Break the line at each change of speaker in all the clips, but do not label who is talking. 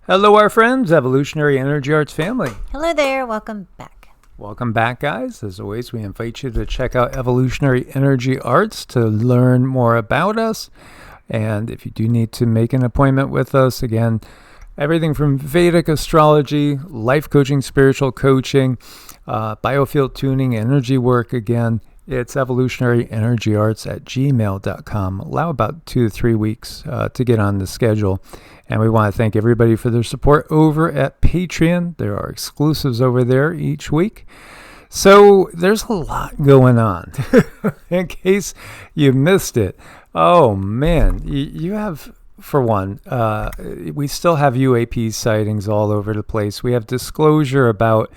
Hello, our friends, Evolutionary Energy Arts family.
Hello there, welcome back.
Welcome back, guys. As always, we invite you to check out Evolutionary Energy Arts to learn more about us. And if you do need to make an appointment with us, again, everything from Vedic astrology, life coaching, spiritual coaching, biofield tuning, energy work, again, it's evolutionaryenergyarts@gmail.com. Allow about 2 to 3 weeks to get on the schedule. And we want to thank everybody for their support over at Patreon. There are exclusives over there each week. So there's a lot going on. In case you missed it. Oh, man. You have, for one, we still have UAP sightings all over the place. We have disclosure about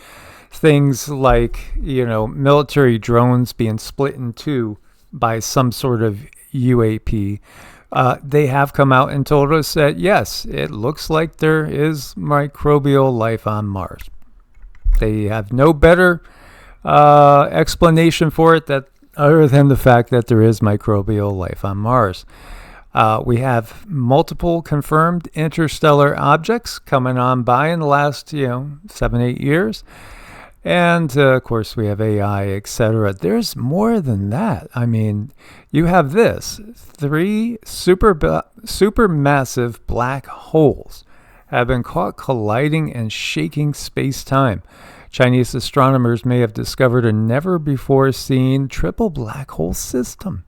things like, military drones being split in two by some sort of UAP. They have come out and told us that, yes, it looks like there is microbial life on Mars. They have no better explanation for it other than the fact that there is microbial life on Mars. We have multiple confirmed interstellar objects coming on by in the last, 7-8 years. And, of course, we have AI, etc. There's more than that. I mean, you have this. 3 supermassive black holes have been caught colliding and shaking space-time. Chinese astronomers may have discovered a never-before-seen triple black hole system.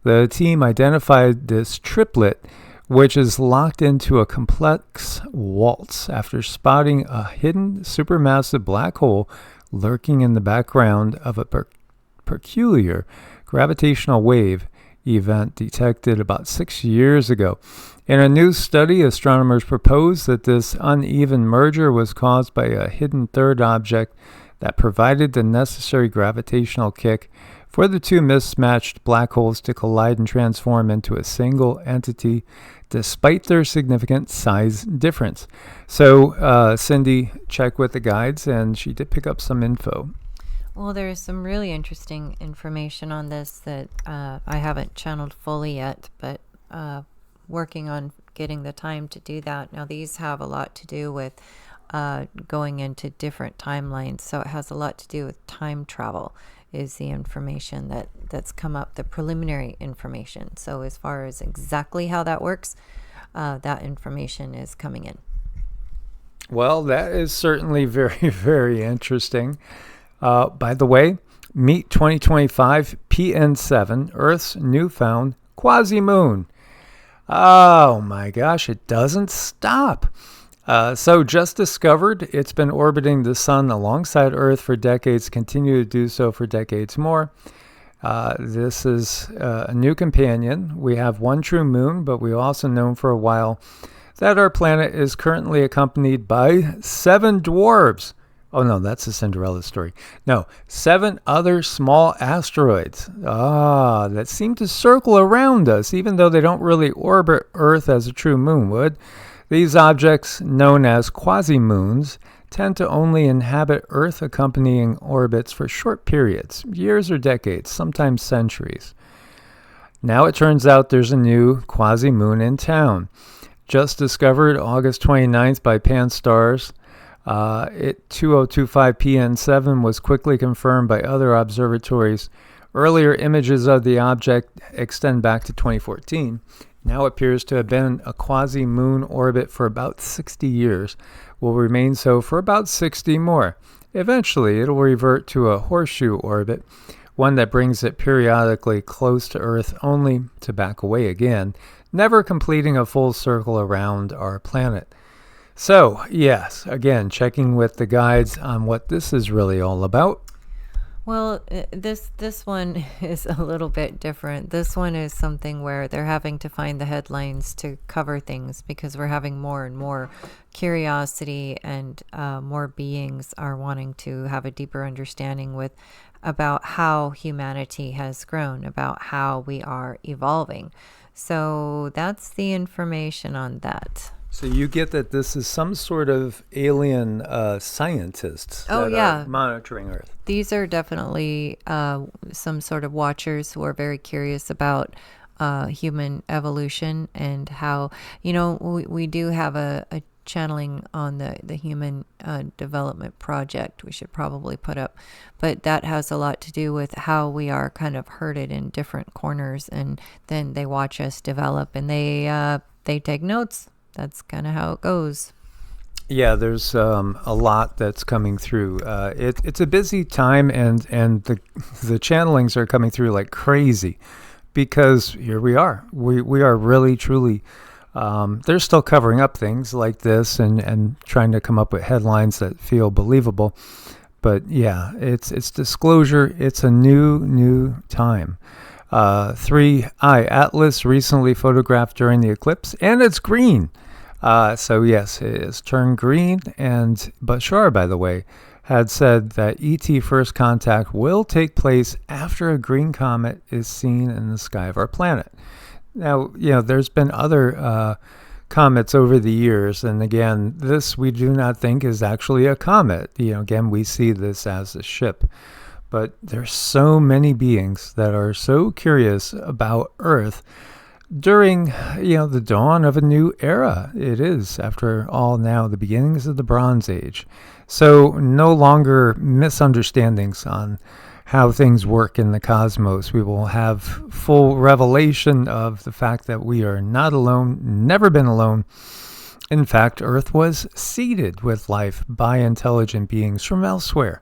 The team identified this triplet, which is locked into a complex waltz after spotting a hidden supermassive black hole lurking in the background of a peculiar gravitational wave event detected about 6 years ago. In a new study, astronomers proposed that this uneven merger was caused by a hidden third object that provided the necessary gravitational kick for the 2 mismatched black holes to collide and transform into a single entity despite their significant size difference. So Cindy checked with the guides and she did pick up some info.
Well, there's some really interesting information on this that I haven't channeled fully yet, but working on getting the time to do that. Now, these have a lot to do with going into different timelines, so it has a lot to do with time travel is the information that's come up, the preliminary information. So as far as exactly how that works, that information is coming in.
Well, that is certainly very, very interesting. By the way, meet 2025 PN7, Earth's newfound quasi-moon. Oh my gosh, it doesn't stop. So just discovered, it's been orbiting the sun alongside Earth for decades, continue to do so for decades more. This is a new companion. We have one true moon, but we also known for a while that our planet is currently accompanied by 7 dwarves. Oh no, that's a Cinderella story. No, 7 other small asteroids that seem to circle around us, even though they don't really orbit Earth as a true moon would. These objects, known as quasi-moons, tend to only inhabit Earth-accompanying orbits for short periods, years or decades, sometimes centuries. Now it turns out there's a new quasi-moon in town. Just discovered August 29th by Pan-STARRS. 2025 PN7 was quickly confirmed by other observatories. Earlier images of the object extend back to 2014. Now appears to have been a quasi-moon orbit for about 60 years, will remain so for about 60 more. Eventually, it'll revert to a horseshoe orbit, one that brings it periodically close to Earth only to back away again, never completing a full circle around our planet. So, yes, again, checking with the guides on what this is really all about.
Well, this one is a little bit different. This one is something where they're having to find the headlines to cover things because we're having more and more curiosity and more beings are wanting to have a deeper understanding about how humanity has grown, about how we are evolving. So that's the information on that.
So you get that this is some sort of alien scientists that are monitoring Earth.
These are definitely some sort of watchers who are very curious about human evolution and how, we do have a channeling on the Human Development Project we should probably put up. But that has a lot to do with how we are kind of herded in different corners, and then they watch us develop, and they take notes. That's kind of how it goes.
Yeah, there's a lot that's coming through. It's a busy time, and the channelings are coming through like crazy, because here we are. We are really, truly, they're still covering up things like this and trying to come up with headlines that feel believable. But yeah, it's disclosure. It's a new time. 3I Atlas recently photographed during the eclipse, and it's green. So yes, it is turned green. And Bashar, by the way, had said that ET first contact will take place after a green comet is seen in the sky of our planet. Now, there's been other comets over the years, and again, this we do not think is actually a comet. Again, we see this as a ship. But there's so many beings that are so curious about Earth during, the dawn of a new era. It is, after all, now the beginnings of the Bronze Age. So no longer misunderstandings on how things work in the cosmos. We will have full revelation of the fact that we are not alone, never been alone. In fact, Earth was seeded with life by intelligent beings from elsewhere.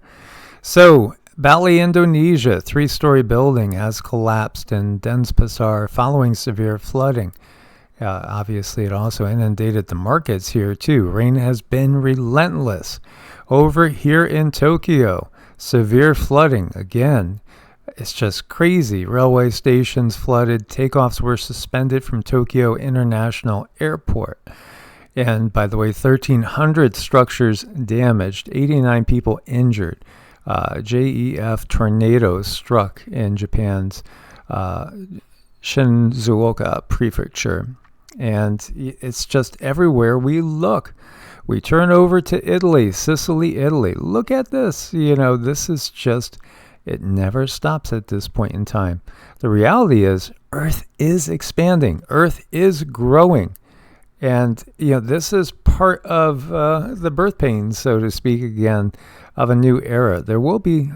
So, Bali, Indonesia, 3-story building has collapsed in Denpasar following severe flooding. Obviously, it also inundated the markets here, too. Rain has been relentless. Over here in Tokyo, severe flooding again. It's just crazy. Railway stations flooded. Takeoffs were suspended from Tokyo International Airport. And by the way, 1,300 structures damaged, 89 people injured. JEF tornadoes struck in Japan's Shizuoka prefecture. And it's just everywhere we look. We turn over to Italy, Sicily, Italy. Look at this. This is just, it never stops at this point in time. The reality is Earth is expanding. Earth is growing. And, this is part of the birth pains, so to speak, again, of a new era. There will be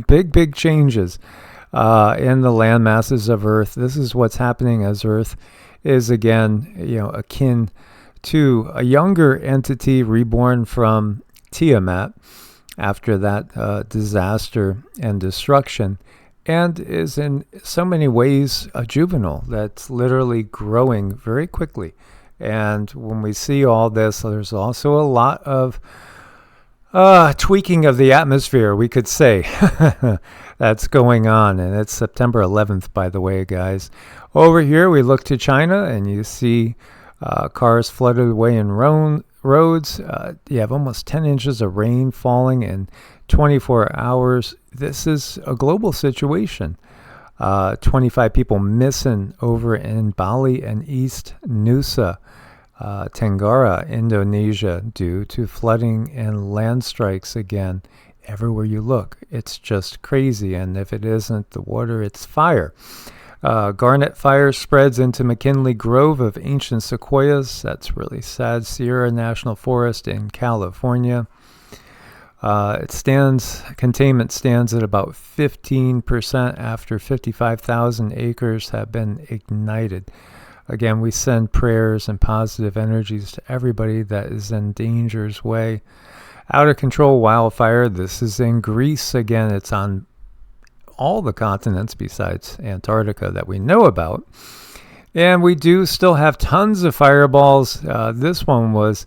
big changes in the land masses of Earth. This is what's happening as Earth is, again, akin to a younger entity reborn from Tiamat after that disaster and destruction, and is in so many ways a juvenile that's literally growing very quickly. And when we see all this, there's also a lot of tweaking of the atmosphere, we could say, that's going on. And it's September 11th, by the way, guys. Over here, we look to China, and you see cars flooded away in roads. You have almost 10 inches of rain falling in 24 hours. This is a global situation. 25 people missing over in Bali and East Nusa Tenggara, Indonesia, due to flooding and land strikes again. Everywhere you look, it's just crazy. And if it isn't the water, it's fire. Garnet fire spreads into McKinley Grove of ancient sequoias. That's really sad. Sierra National Forest in California. Containment stands at about 15% after 55,000 acres have been ignited. Again, we send prayers and positive energies to everybody that is in danger's way. Out of control wildfire. This is in Greece. Again, it's on all the continents besides Antarctica that we know about. And we do still have tons of fireballs. This one was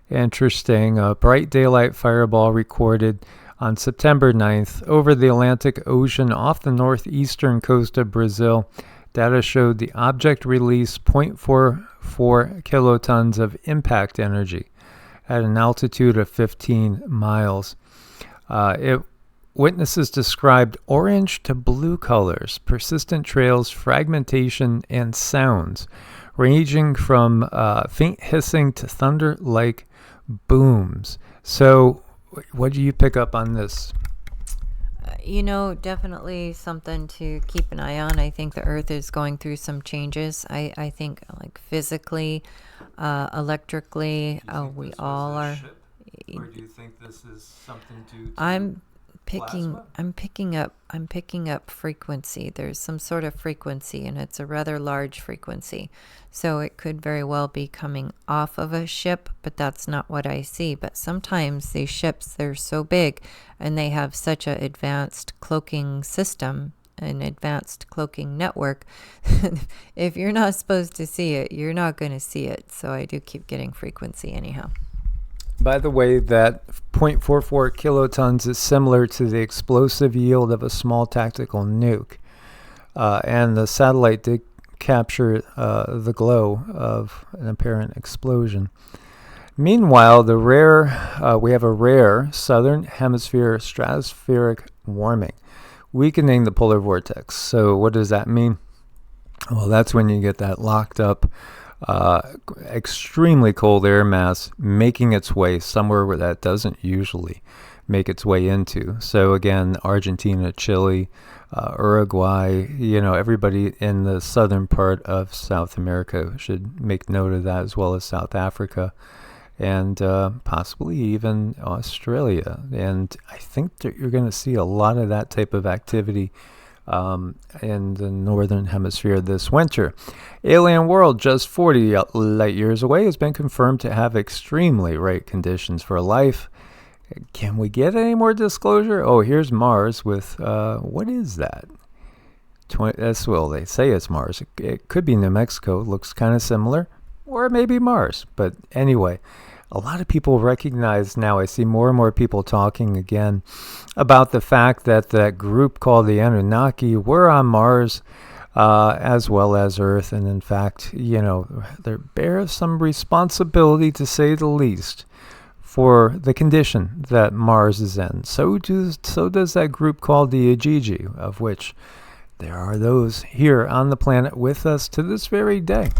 interesting. A bright daylight fireball recorded on September 9th over the Atlantic Ocean off the northeastern coast of Brazil. Data showed the object released 0.44 kilotons of impact energy at an altitude of 15 miles. Witnesses described orange to blue colors, persistent trails, fragmentation, and sounds, ranging from faint hissing to thunder-like booms. So, what do you pick up on this?
Definitely something to keep an eye on. I think the Earth is going through some changes. I think, like physically, electrically, we all are.
Or do you think this is something due to
I'm picking
plasma?
I'm picking up frequency. There's some sort of frequency, and it's a rather large frequency. So it could very well be coming off of a ship, but that's not what I see. But sometimes these ships, they're so big and they have such an advanced cloaking system, an advanced cloaking network. If you're not supposed to see it, you're not going to see it. So I do keep getting frequency anyhow.
By the way, that 0.44 kilotons is similar to the explosive yield of a small tactical nuke. And the satellite did capture the glow of an apparent explosion. Meanwhile, we have a rare southern hemisphere stratospheric warming, weakening the polar vortex. So what does that mean? Well, that's when you get that locked up, extremely cold air mass making its way somewhere where that doesn't usually make its way into. So again, Argentina, Chile, Uruguay, everybody in the southern part of South America should make note of that, as well as South Africa and possibly even Australia. And I think that you're going to see a lot of that type of activity in the northern hemisphere this winter. Alien world just 40 light years away has been confirmed to have extremely right conditions for life. Can we get any more disclosure? Oh, here's Mars with, what is that? Well, they say it's Mars. It could be New Mexico. It looks kind of similar. Or maybe Mars. But anyway, a lot of people recognize now. I see more and more people talking again about the fact that that group called the Anunnaki were on Mars as well as Earth. And in fact, they bear some responsibility, to say the least, for the condition that Mars is in. So does that group called the Ajiji, of which there are those here on the planet with us to this very day.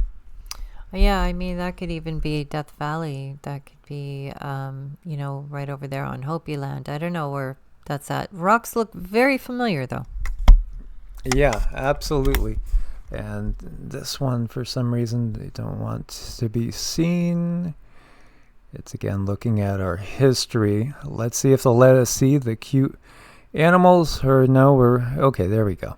Yeah, I mean, that could even be Death Valley. That could be, right over there on Hopi Land. I don't know where that's at. Rocks look very familiar, though.
Yeah, absolutely. And this one, for some reason, they don't want to be seen. It's again looking at our history. Let's see if they'll let us see the cute animals. Or no, okay, there we go.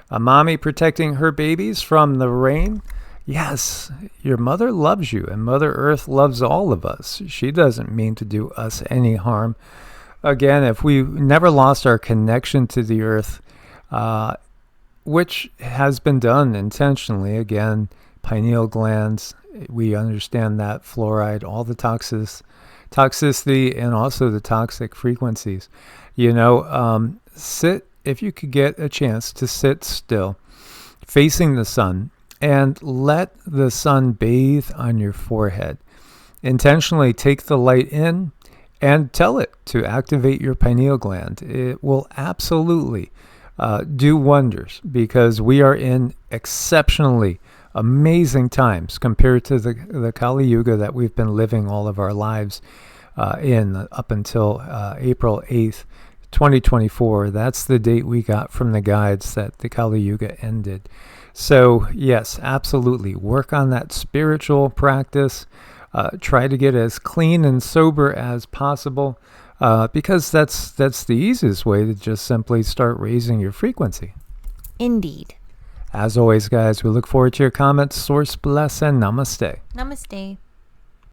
A mommy protecting her babies from the rain. Yes, your mother loves you, and Mother Earth loves all of us. She doesn't mean to do us any harm. Again, if we never lost our connection to the Earth, which has been done intentionally, again, pineal glands, we understand that, fluoride, all the toxicity, and also the toxic frequencies. Sit, if you could get a chance to sit still, facing the sun, and let the sun bathe on your forehead. Intentionally take the light in and tell it to activate your pineal gland. It will absolutely do wonders, because we are in exceptionally amazing times compared to the Kali Yuga that we've been living all of our lives in up until April 8th, 2024. That's the date we got from the guides that the Kali Yuga ended. So yes, absolutely. Work on that spiritual practice. Try to get as clean and sober as possible, because that's the easiest way to just simply start raising your frequency.
Indeed.
As always, guys, we look forward to your comments. Source bless and namaste.
Namaste.